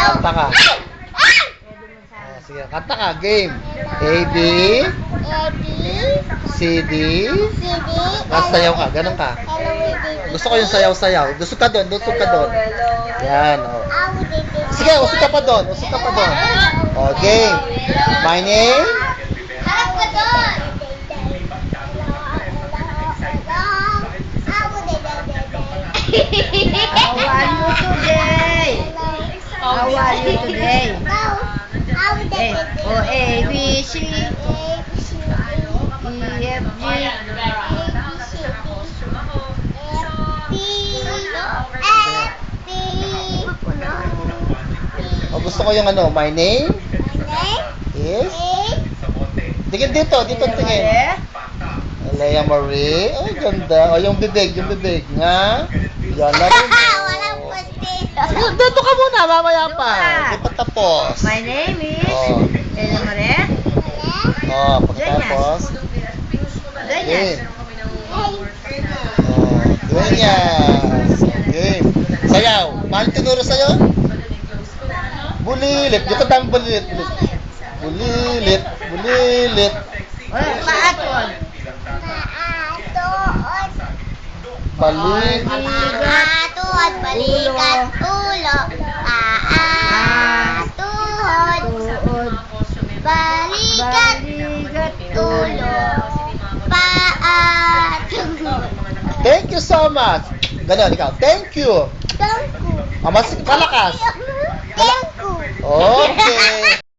Kanta ka. Sige, kanta ka. Game. A, B, C, D. Sayaw ka. Ganun ka. Gusto ko yung sayaw-sayaw. Gusto ka doon. Yan, oh. Sige, usok ka pa doon. Oh, game. My name? Harap ka doon. How are you today? O, A, B, C, E, F, G. Oh, gusto ko yung ano, my name is? Tingin dito tingin. Leia Marie. Ay, ganda. Oh, yung bibig nga. Yan na rin. Walang pusti. Sige, dito ka muna, mamaya pa. Hindi pa tapos. My name is Oh, Leia Marie. oh, pagkatapos. Ganyan. Game. Oh, Dueñas. Game. Sayaw. Paano tinuro sa'yo? Bulilit. Dito tayo bulilit. Bulilit. Paatol. Balik. Tuhod, balikat, ulo. Tuhod, Tuod. balikat, ulo. Tuhod. Thank you so much. Ganon, ikaw. Thank you. Tangku. Mas malakas. Tangku. Okay.